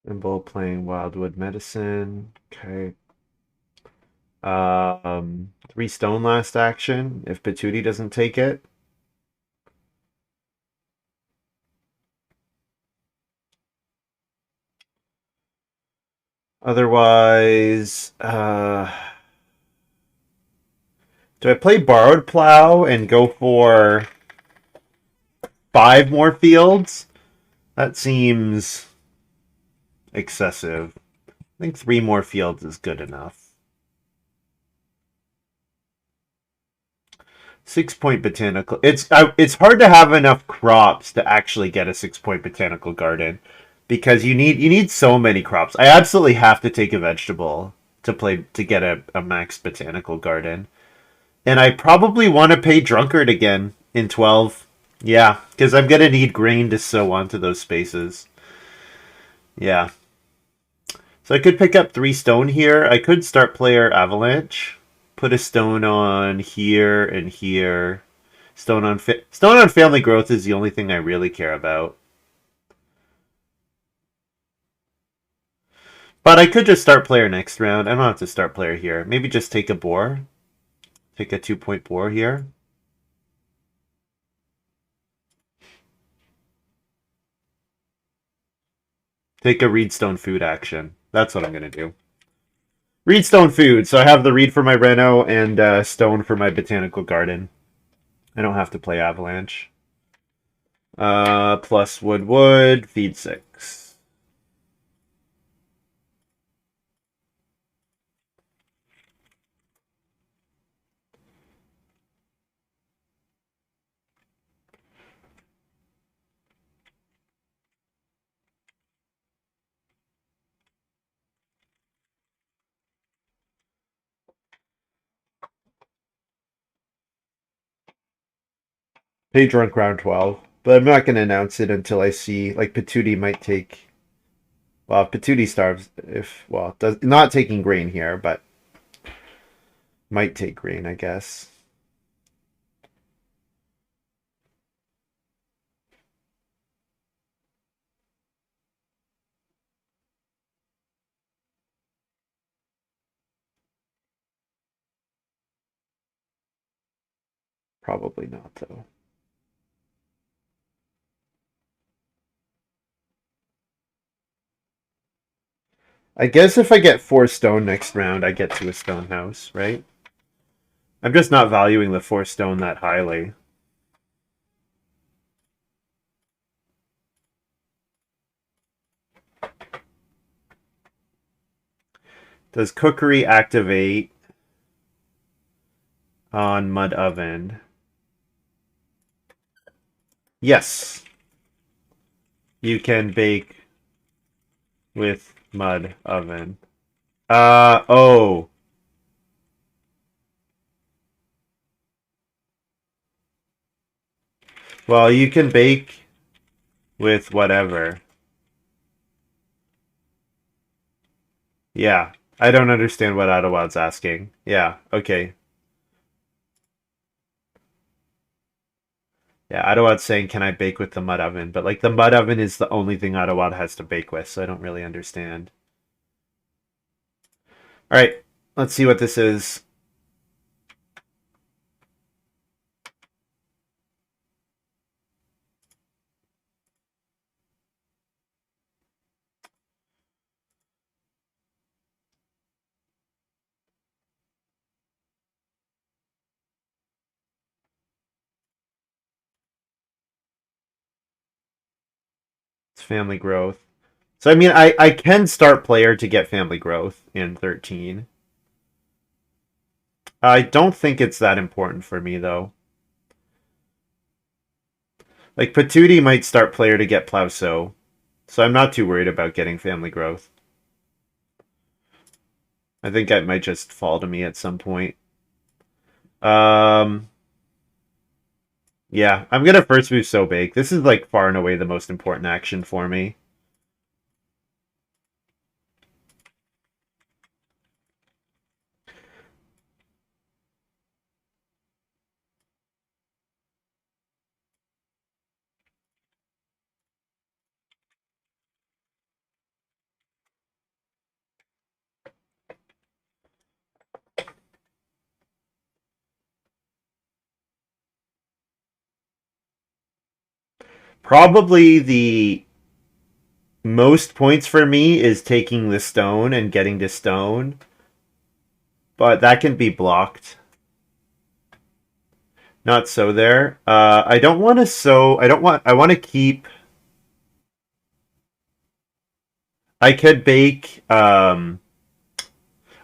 Wimble playing Wildwood Medicine. Okay. 3 stone last action if Patooti doesn't take it. Otherwise, do I play Borrowed Plow and go for 5 more fields? That seems excessive. I think 3 more fields is good enough. 6-point botanical. It's hard to have enough crops to actually get a 6-point botanical garden because you need so many crops. I absolutely have to take a vegetable to get a max botanical garden. And I probably want to pay drunkard again in 12. Yeah, because I'm gonna need grain to sow onto those spaces. Yeah. So I could pick up 3 stone here. I could start player avalanche. Put a stone on here and here. Stone on family growth is the only thing I really care about. But I could just start player next round. I don't have to start player here. Maybe just take a boar. Take a 2-point boar here. Take a reedstone food action. That's what I'm going to do. Reedstone food. So I have the reed for my reno and stone for my botanical garden. I don't have to play avalanche. Plus wood, feed 6. Pay drunk round 12. But I'm not going to announce it until I see, like, Patooti might take. Well, if Patooti starves, not taking grain here, but might take grain, I guess. Probably not, though. I guess if I get 4 stone next round, I get to a stone house, right? I'm just not valuing the 4 stone that highly. Does cookery activate on mud oven? Yes. You can bake with mud oven. Oh. Well, you can bake with whatever. Yeah. I don't understand what Idyllwild's asking. Yeah, okay. Yeah, Idyllwild's saying, can I bake with the mud oven? But like the mud oven is the only thing Idyllwild has to bake with, so I don't really understand. All right, let's see what this is. It's family growth. So I mean, I can start player to get family growth in 13. I don't think it's that important for me though. Like Patooti might start player to get Plowso, so I'm not too worried about getting family growth. I think it might just fall to me at some point. Um, yeah, I'm gonna first move So Bake. This is like far and away the most important action for me. Probably the most points for me is taking the stone and getting to stone, but that can be blocked. Not so there. I don't want to sow. I don't want. I want to keep. I could bake.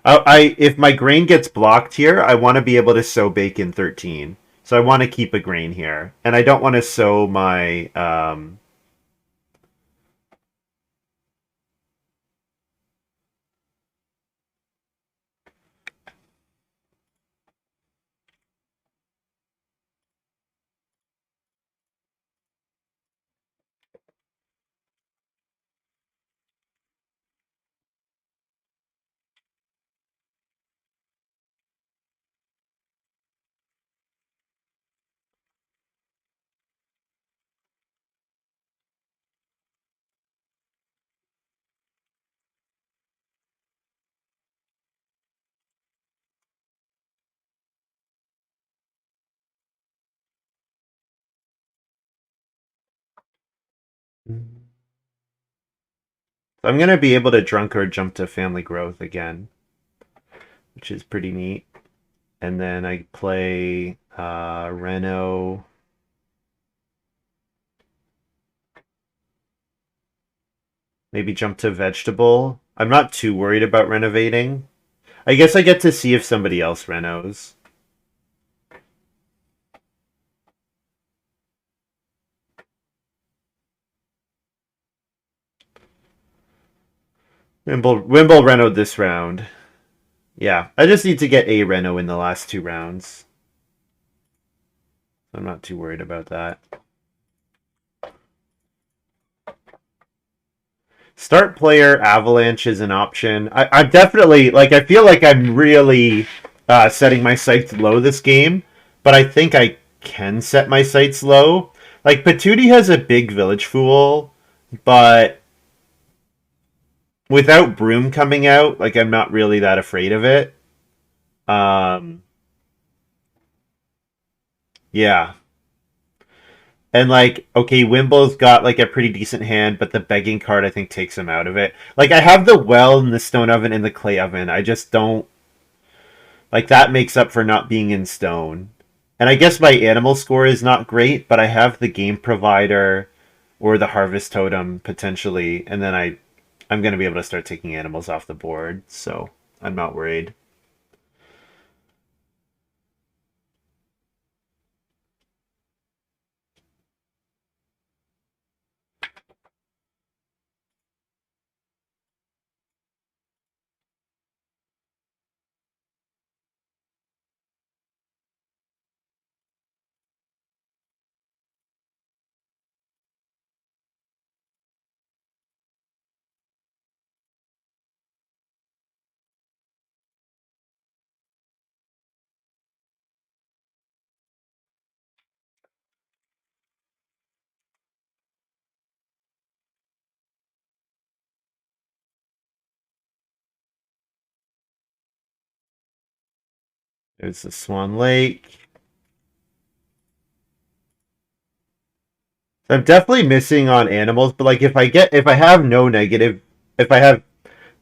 I if my grain gets blocked here, I want to be able to sow bake in 13. So I want to keep a grain here, and I don't want to sow my. I'm gonna be able to drunkard jump to family growth again, which is pretty neat. And then I play Reno. Maybe jump to vegetable. I'm not too worried about renovating. I guess I get to see if somebody else renos. Wimble renoed this round. Yeah, I just need to get a reno in the last two rounds. I'm not too worried about that. Start player avalanche is an option. I'm definitely like I feel like I'm really setting my sights low this game, but I think I can set my sights low. Like Patooti has a big village fool, but without Broom coming out, like I'm not really that afraid of it. Um, yeah, and like okay, Wimble's got like a pretty decent hand, but the begging card I think takes him out of it. Like I have the well and the stone oven and the clay oven. I just don't like that makes up for not being in stone. And I guess my animal score is not great, but I have the game provider or the harvest totem potentially, and then I'm going to be able to start taking animals off the board, so I'm not worried. There's the Swan Lake. I'm definitely missing on animals, but like if I have no negative, if I have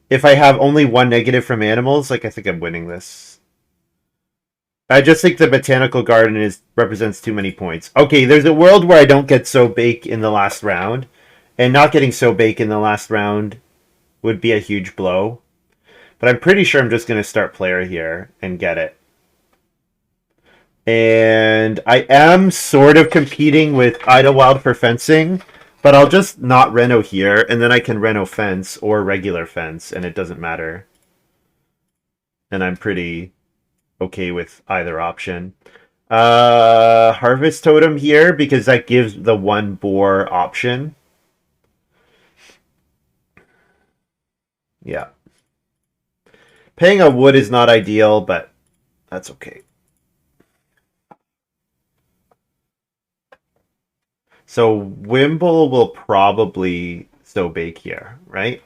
if I have only one negative from animals, like I think I'm winning this. I just think the botanical garden is represents too many points. Okay, there's a world where I don't get so bake in the last round, and not getting so bake in the last round would be a huge blow. But I'm pretty sure I'm just gonna start player here and get it. And I am sort of competing with Idyllwild for fencing, but I'll just not reno here, and then I can reno fence or regular fence, and it doesn't matter. And I'm pretty okay with either option. Harvest totem here because that gives the one boar option. Yeah. Paying a wood is not ideal, but that's okay. So Wimble will probably so bake here, right?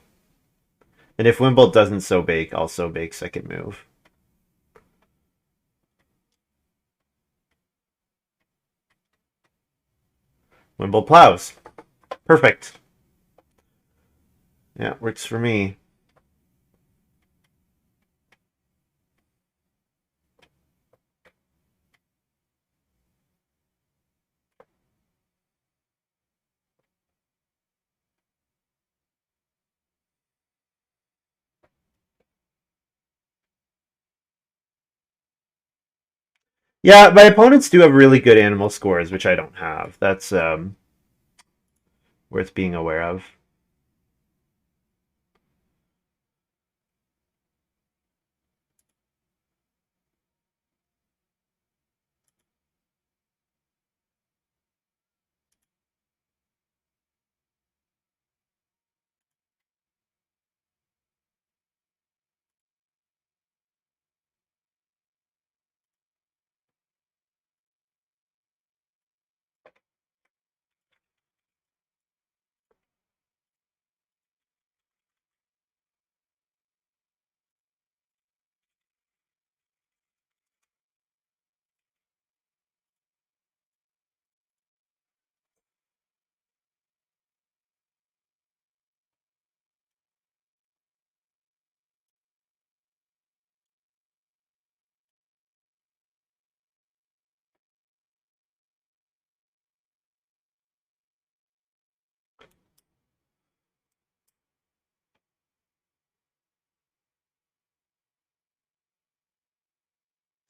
And if Wimble doesn't so bake, I'll so bake second move. Wimble plows. Perfect. Yeah, works for me. Yeah, my opponents do have really good animal scores, which I don't have. That's worth being aware of.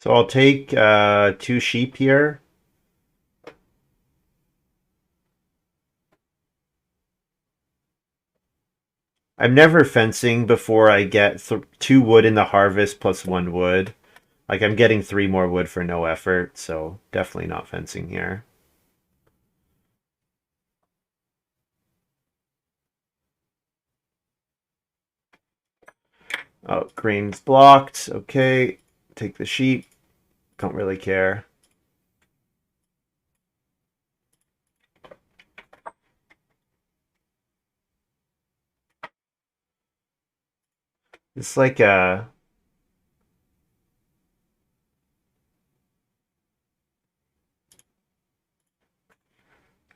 So I'll take two sheep here. I'm never fencing before I get two wood in the harvest plus one wood. Like I'm getting three more wood for no effort, so definitely not fencing here. Oh, grain's blocked. Okay, take the sheep. Don't really care. It's like I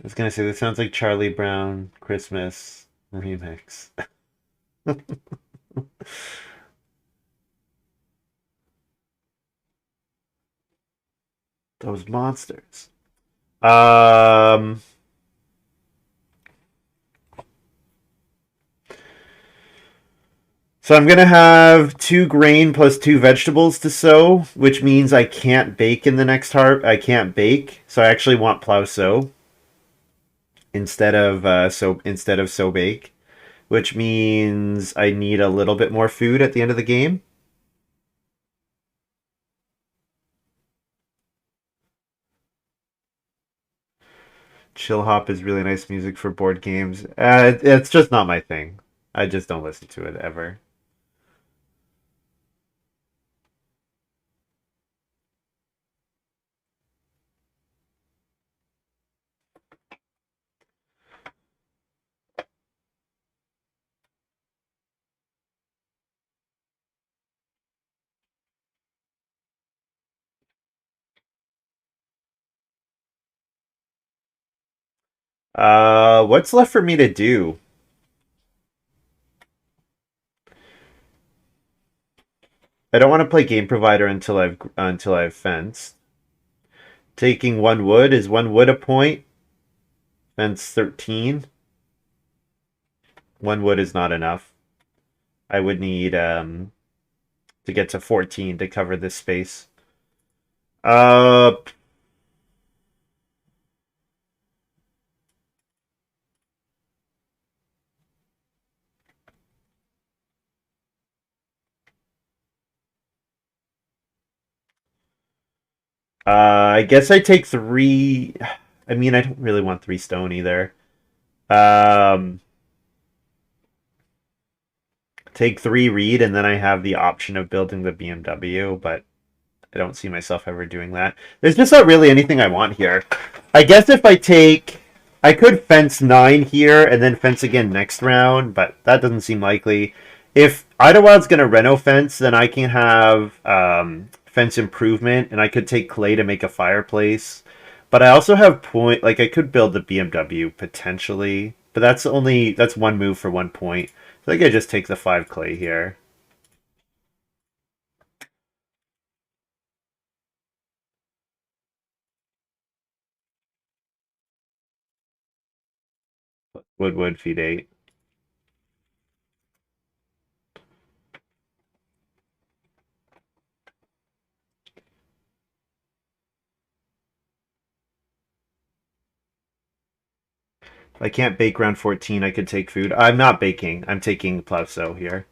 was gonna say this sounds like Charlie Brown Christmas remix. Those monsters. Um, so I'm gonna have two grain plus two vegetables to sow, which means I can't bake in the next harp. I can't bake, so I actually want plow sow instead of sow bake, which means I need a little bit more food at the end of the game. Chill hop is really nice music for board games. It's just not my thing. I just don't listen to it ever. What's left for me to do? I don't want to play game provider until I've fenced. Taking one wood, is one wood a point? Fence 13. One wood is not enough. I would need to get to 14 to cover this space. Uh, I guess I take three. I mean, I don't really want three stone either. Um, take three reed, and then I have the option of building the BMW, but I don't see myself ever doing that. There's just not really anything I want here. I guess if I take, I could fence 9 here and then fence again next round, but that doesn't seem likely. If Idyllwild's going to reno fence, then I can have fence improvement, and I could take clay to make a fireplace. But I also have point, like I could build the BMW potentially, but that's one move for 1 point. I think I just take the 5 clay here. Wood, feed 8. If I can't bake round 14, I could take food. I'm not baking. I'm taking Plauso here.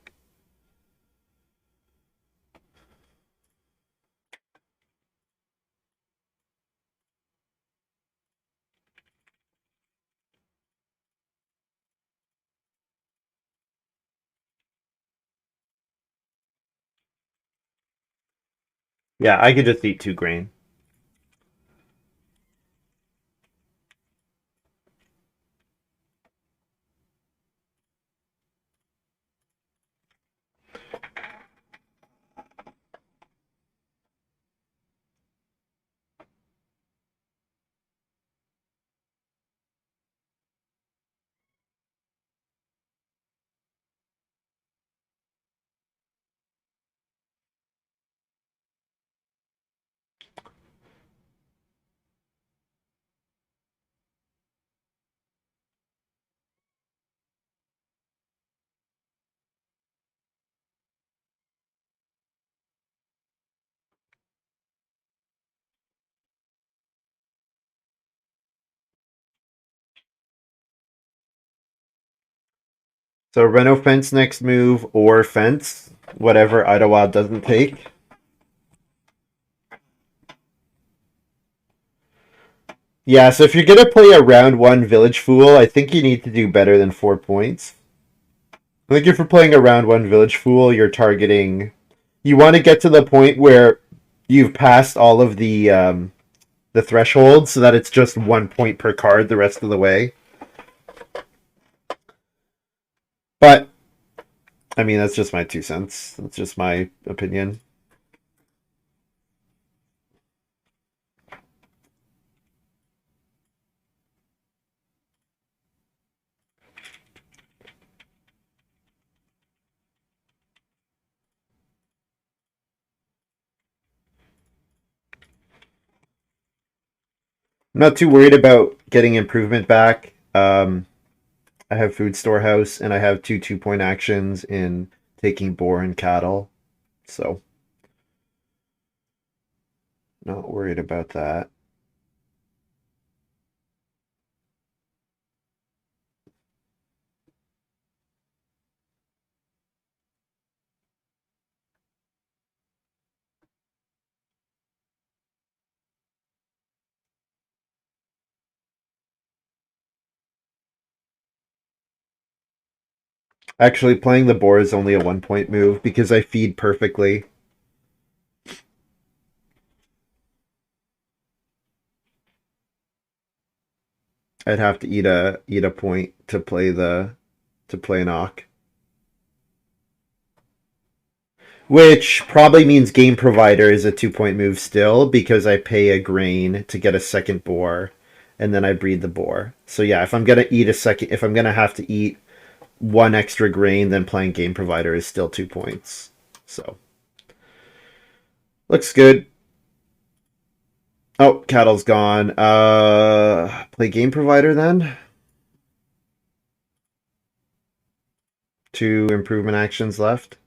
Yeah, I could just eat 2 grain. So Reno fence next move or fence, whatever Idlewild doesn't take. Yeah, so if you're gonna play a round 1 Village Fool, I think you need to do better than 4 points. I think if you're playing a round 1 Village Fool, you're targeting. You want to get to the point where you've passed all of the thresholds so that it's just 1 point per card the rest of the way. But I mean, that's just my 2 cents. That's just my opinion. I'm not too worried about getting improvement back. I have food storehouse and I have 2 2 point actions in taking boar and cattle. So not worried about that. Actually, playing the boar is only a 1 point move because I feed perfectly. I'd have to eat a point to play an Ock. Which probably means game provider is a 2 point move still because I pay a grain to get a second boar. and then I breed the boar. So yeah, if I'm gonna eat a second, if I'm gonna have to eat one extra grain, then playing game provider is still 2 points. So looks good. Oh, cattle's gone. Play game provider then. 2 improvement actions left.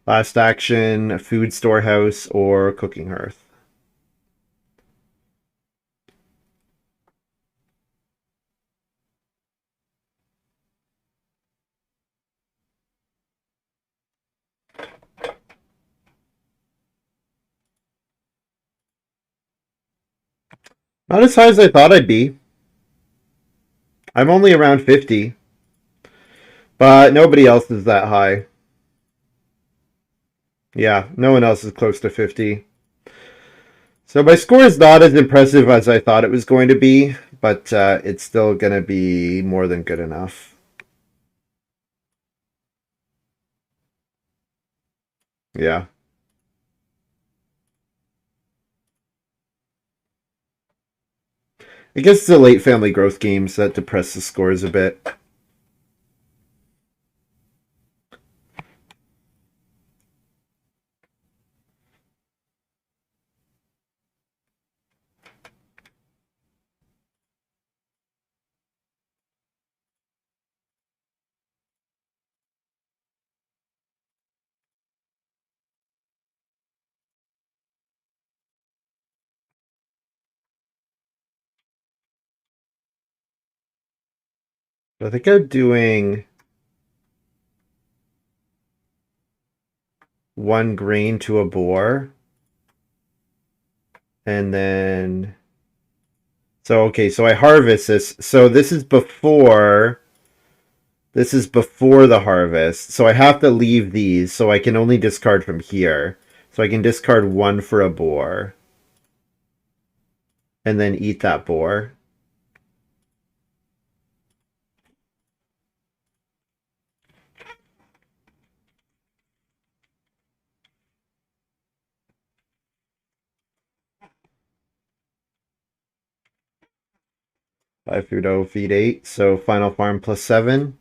Last action, food storehouse or cooking hearth. Not as high as I thought I'd be. I'm only around 50. But nobody else is that high. Yeah, no one else is close to 50. So my score is not as impressive as I thought it was going to be, but it's still going to be more than good enough. Yeah. I guess it's the late family growth games that depress the scores a bit. I think I'm doing 1 grain to a boar. And then... So, okay, so I harvest this. So this is before... This is before the harvest. So I have to leave these, so I can only discard from here. So I can discard 1 for a boar. And then eat that boar. Five food, oh, feed 8. So final farm plus 7.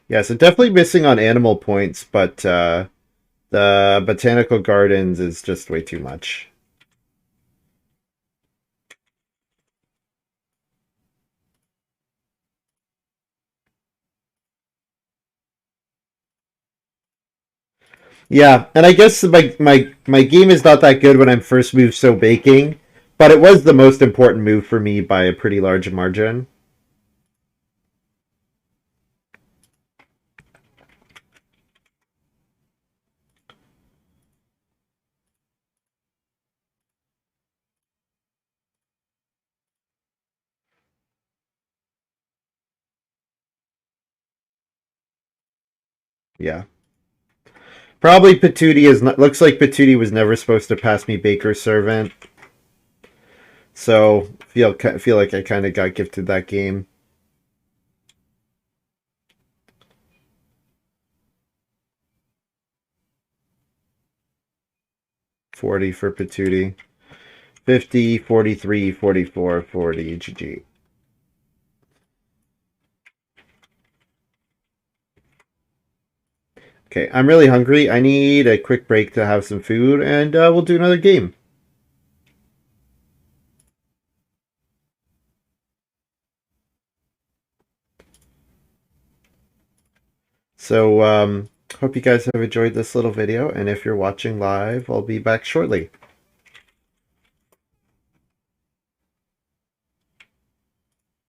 Yeah, so definitely missing on animal points, but the botanical gardens is just way too much. Yeah, and I guess my game is not that good when I'm first move so baking, but it was the most important move for me by a pretty large margin. Yeah. Probably Patooti is not, looks like Patooti was never supposed to pass me Baker's Servant. So feel like I kind of got gifted that game. 40 for Patooti. 50, 43, 44, 40, GG. Okay, I'm really hungry. I need a quick break to have some food, and we'll do another game. So, hope you guys have enjoyed this little video, and if you're watching live, I'll be back shortly.